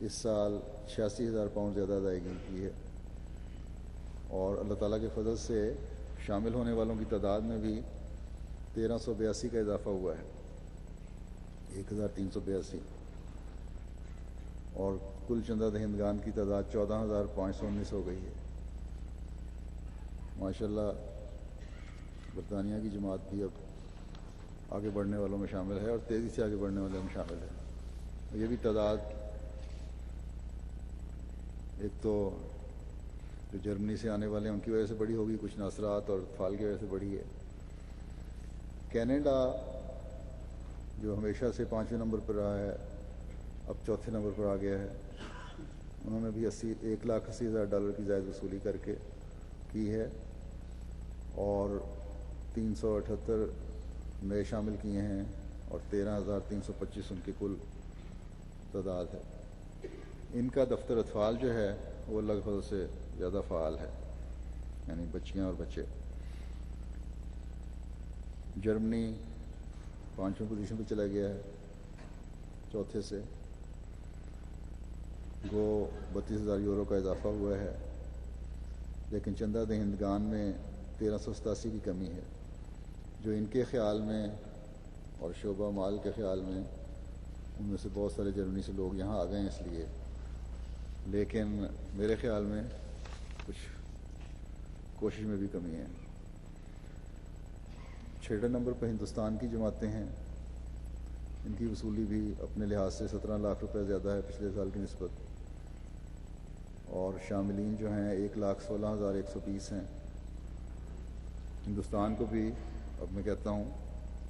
[SPEAKER 1] اس سال 86,000 پاؤنڈ زیادہ ادائیگی کی ہے، اور اللہ تعالیٰ کے فضل سے شامل ہونے والوں کی تعداد میں بھی 1382 کا اضافہ ہوا ہے، 1382، اور کل چندہ دہندگان کی تعداد 14,519 ہو گئی ہے۔ ماشاءاللہ برطانیہ کی جماعت بھی اب آگے بڑھنے والوں میں شامل ہے، اور تیزی سے آگے بڑھنے والوں میں شامل ہے۔ یہ بھی تعداد ایک تو جو جرمنی سے آنے والے ہیں ان کی وجہ سے بڑی ہوگی، کچھ ناصرات اور اطفال کی وجہ سے بڑی ہے۔ کینیڈا جو ہمیشہ سے 5ویں نمبر پر رہا ہے، اب 4تھے نمبر پر آ گیا ہے۔ انہوں نے بھی 1,80,000 ڈالر کی زائد وصولی کر کے کی ہے، اور 378 نئے شامل کیے ہیں، اور 13,325 ان کی کل تعداد ہے۔ ان کا دفتر اطفال جو ہے وہ اللہ کے فضل سے زیادہ فعال ہے، یعنی بچیاں اور بچے۔ جرمنی 5ویں پوزیشن پہ چلا گیا ہے 4تھے سے، گو 32,000 یورو کا اضافہ ہوا ہے، لیکن چندہ دہندگان میں 1387 کی کمی ہے۔ جو ان کے خیال میں اور شعبہ مال کے خیال میں ان میں سے بہت سارے جرمنی سے لوگ یہاں آ گئے ہیں اس لیے، لیکن میرے خیال میں کچھ کوشش میں بھی کمی ہے۔ 6 نمبر پہ ہندوستان کی جماعتیں ہیں، ان کی وصولی بھی اپنے لحاظ سے 17 لاکھ روپے زیادہ ہے پچھلے سال کی نسبت، اور شاملین جو ہیں 1,16,120 ہیں۔ ہندوستان کو بھی اب میں کہتا ہوں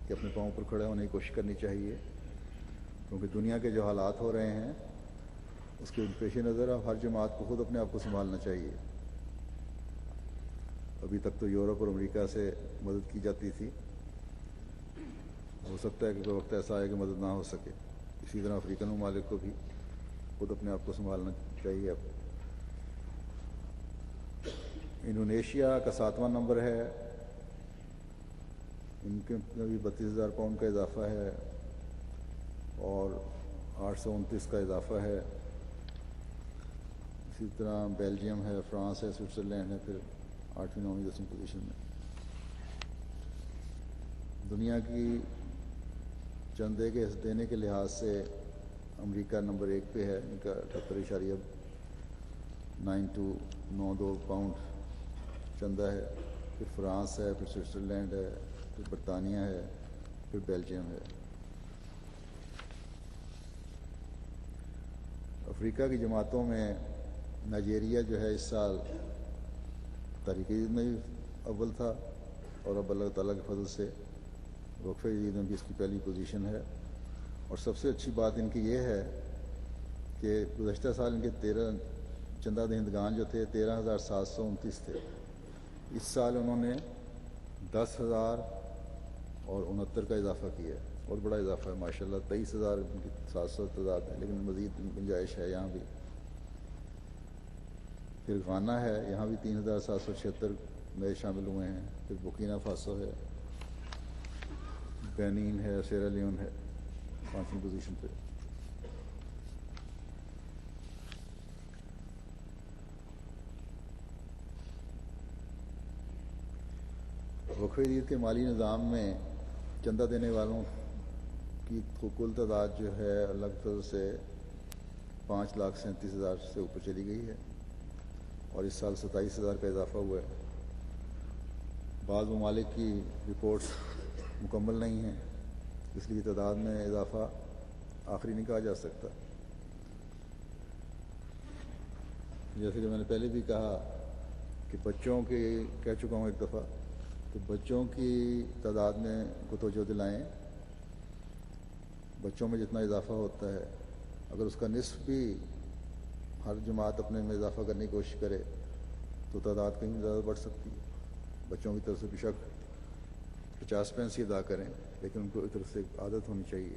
[SPEAKER 1] کہ اپنے پاؤں پر کھڑے ہونے کی کوشش کرنی چاہیے، کیونکہ دنیا کے جو حالات ہو رہے ہیں اس کے پیش نظر اب ہر جماعت کو خود اپنے آپ کو سنبھالنا چاہیے۔ ابھی تک تو یورپ اور امریکہ سے مدد کی جاتی تھی، ہو سکتا ہے کہ کوئی وقت ایسا آئے کہ مدد نہ ہو سکے۔ اسی طرح افریقن ممالک کو بھی خود اپنے آپ کو سنبھالنا چاہیے۔ اب انڈونیشیا کا 7واں نمبر ہے، ان کے بھی 32,000 پاؤنڈ کا اضافہ ہے اور 829 کا اضافہ ہے۔ اسی طرح بیلجیم ہے، فرانس ہے، سوئٹزرلینڈ ہے، پھر 8ویں 9ویں 10ویں پوزیشن میں۔ دنیا کی چندے کے حصہ دینے کے لحاظ سے امریکہ نمبر 1 پہ ہے، ان کا 78.92 پاؤنڈ چندہ ہے، پھر فرانس ہے، پھر سوئٹزرلینڈ ہے، پھر برطانیہ ہے، پھر بیلجیم ہے۔ افریقہ کی جماعتوں میں نائجیریا جو ہے اس سال تحریک جدید میں بھی اول تھا، اور اب اللہ تعالیٰ کے فضل سے وقفہ جدید میں بھی اس کی پہلی پوزیشن ہے۔ اور سب سے اچھی بات ان کی یہ ہے کہ گزشتہ سال ان کے 13 چندہ دہندگان جو تھے 13,729 تھے، اس سال انہوں نے 10,069 کا اضافہ کیا ہے، بہت بڑا اضافہ ہے ماشاءاللہ۔ 23,700 تعداد ہے، لیکن مزید گنجائش ہے یہاں بھی۔ پھر غانا ہے، یہاں بھی 3,776 نئے شامل ہوئے ہیں۔ پھر بورکینا فاسو ہے، بینین ہے، سیرا لیون ہے 5ویں پوزیشن پہ۔ وقفہ جدید کے مالی نظام میں چندہ دینے والوں کی کل تعداد جو ہے اللہ کے فضل سے 5,37,000 سے اوپر چلی گئی ہے، اور اس سال 27,000 کا اضافہ ہوا ہے۔ بعض ممالک کی رپورٹس مکمل نہیں ہیں، اس لیے تعداد میں اضافہ آخری نہیں کہا جا سکتا۔ جیسے کہ میں نے پہلے بھی کہا کہ بچوں کے کہہ چکا ہوں ایک دفعہ، تو بچوں کی تعداد میں کو توجہ دلائیں۔ بچوں میں جتنا اضافہ ہوتا ہے، اگر اس کا نصف بھی ہر جماعت اپنے میں اضافہ کرنے کی کوشش کرے تو تعداد کہیں زیادہ بڑھ سکتی ہے۔ بچوں کی طرف سے بے شک 50 پیسے ادا کریں، لیکن ان کو اس طرف سے عادت ہونی چاہیے۔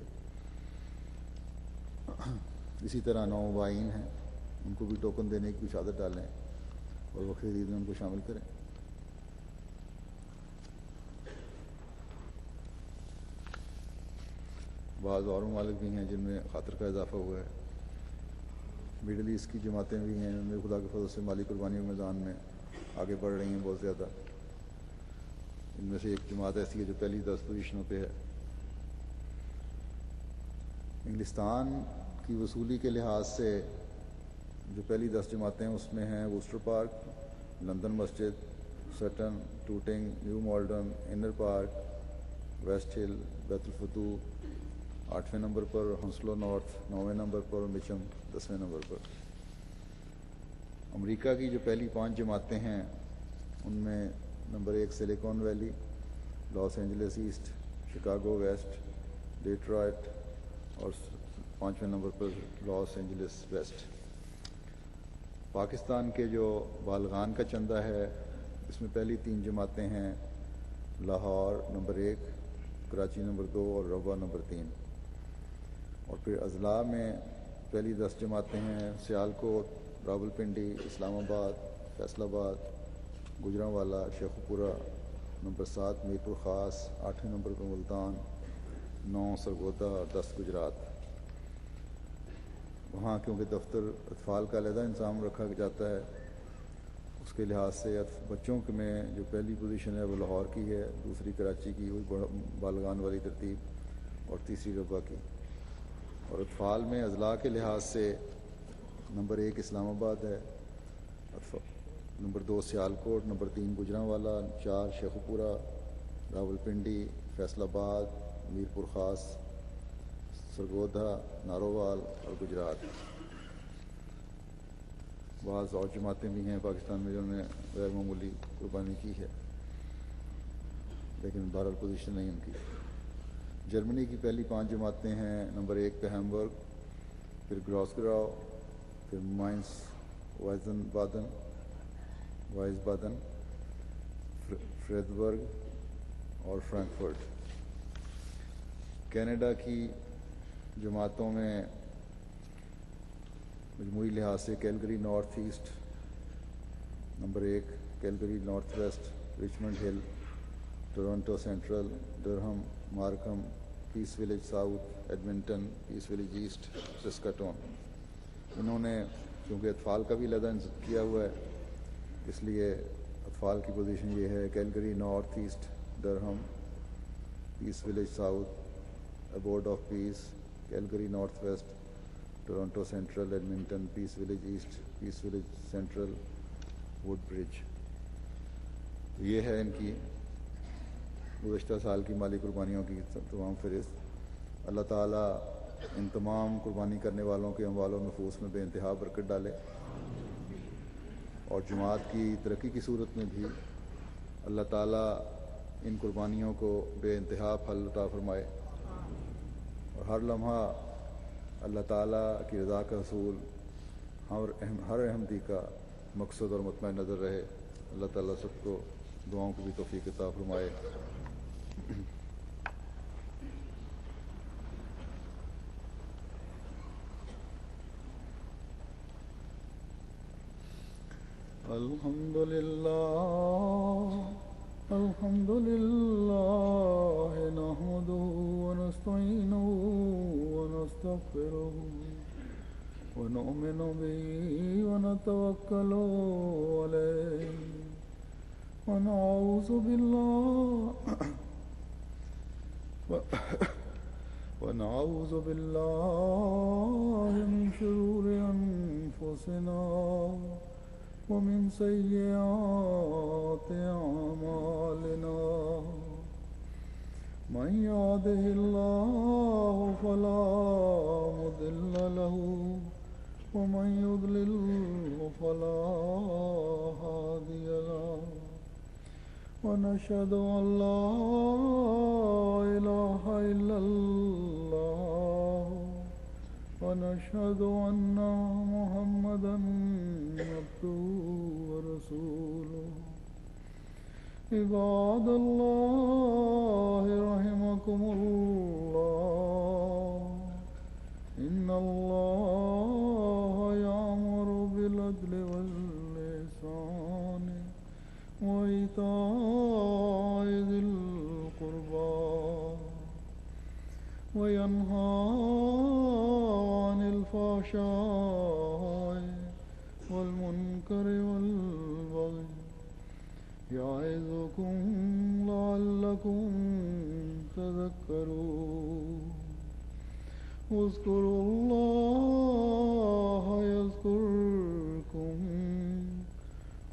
[SPEAKER 1] اسی طرح نومبائن ہیں، ان کو بھی ٹوکن دینے کی کچھ عادت ڈالیں اور وقت جدید میں ان کو شامل کریں۔ بعض اور ممالک بھی ہیں جن میں خاطر کا اضافہ ہوا ہے۔ مڈل ایسٹ کی جماعتیں بھی ہیں، ان میں خدا کے فضل سے مالی قربانیوں کے میدان میں آگے بڑھ رہی ہیں بہت زیادہ۔ ان میں سے ایک جماعت ایسی ہے جو پہلی 10 پوزیشنوں پہ ہے۔ انگلستان کی وصولی کے لحاظ سے جو پہلی 10 جماعتیں ہیں اس میں ہیں ووسٹر پارک، لندن مسجد، Sutton, Tooting, New Malden, inner park, West Hill, بیت الفتوح 8ویں نمبر پر، ہنسلو نارتھ 9ویں نمبر پر، مچم 10ویں نمبر پر۔ امریکہ کی جو پہلی 5 جماعتیں ہیں ان میں number 1 Silicon Valley, Los Angeles East, Chicago West, Detroit, اور 5ویں نمبر پر لاس اینجلس ویسٹ۔ پاکستان کے جو بالغان کا چندہ ہے اس میں پہلی 3 جماعتیں ہیں لاہور نمبر 1، کراچی نمبر 2 اور روہ نمبر 3۔ اور پھر اضلاع میں پہلی 10 جماعتیں ہیں سیالکوٹ، راولپنڈی، اسلام آباد، فیصل آباد، گوجرانوالا، شیخوپورہ نمبر 7، میر پور خاص 8ویں نمبر پر، ملتان 9 سرگودا اور 10 گجرات۔ وہاں کیونکہ دفتر اطفال کا علیحدہ انتظام رکھا جاتا ہے، اس کے لحاظ سے بچوں میں جو پہلی پوزیشن ہے وہ لاہور کی ہے، دوسری کراچی کی ہوئی بالغان والی ترتیب، اور تیسری ربا کی. اور اطفال میں اضلاع کے لحاظ سے نمبر 1 اسلام آباد ہے، نمبر 2 سیالکوٹ، نمبر 3 گوجرانوالا، 4 شیخوپورہ، راولپنڈی، فیصل آباد، میرپور خاص، سرگودھا، نارووال اور گجرات. بعض اور جماعتیں بھی ہیں پاکستان میں جنہوں نے غیر معمولی قربانی کی ہے، لیکن بہرحال پوزیشن نہیں ان کی. جرمنی کی پہلی 5 جماعتیں ہیں. نمبر 1 پہ ہیمبرگ، پھر گراسگراؤ، پھر مائنس، وائزبادن، فریدبرگ اور فرینکفرٹ. کینیڈا کی جماعتوں میں مجموعی لحاظ سے Calgary North East number 1، Calgary North West, Richmond Hill, Toronto Central, Durham, Markham, Peace Village South, Edmonton, Peace Village East, Saskatoon. انہوں نے چونکہ اطفال کا بھی علیحدہ کیا ہوا ہے، اس لیے اطفال کی پوزیشن یہ ہے: Calgary North East, Durham, Peace Village South, Abode of Peace, Calgary North West, Toronto Central, Edmonton, Peace Village East, Peace Village Central, Woodbridge. یہ ہے ان کی گزشتہ سال کی مالی قربانیوں کی تمام فہرست. اللہ تعالیٰ ان تمام قربانی کرنے والوں کے اموال و نفوس میں بے انتہا برکت ڈالے، اور جماعت کی ترقی کی صورت میں بھی اللہ تعالیٰ ان قربانیوں کو بے انتہا پھل عطا فرمائے، اور ہر لمحہ اللہ تعالیٰ کی رضا کا حصول ہر احمدی کا مقصد اور مطمع نظر رہے. اللہ تعالیٰ سب کو دعاؤں کو بھی توفیق عطا فرمائے. الحمد للہ نحمده ونستعینه ونستغفره ونؤمن به ونتوکل علیہ ونعوذ باللہ من شرور انفسنا ومن سیئات اعمالنا. من يهده الله فلا مضل له ومن يضلل فلا هادي له. ونشهد أن لا إله إلا الله ونشهد أن محمدا عبده ورسوله. عباد الله رحمكم الله، إن الله يأمر بالعدل والإحسان وإيتاء ذي القربى وينهى عن الفحشاء والمنكر والبغي يعظكم لعلكم تذكرون. اذكروا الله يذكركم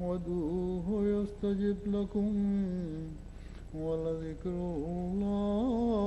[SPEAKER 1] وادعوه يستجب لكم ولذكر الله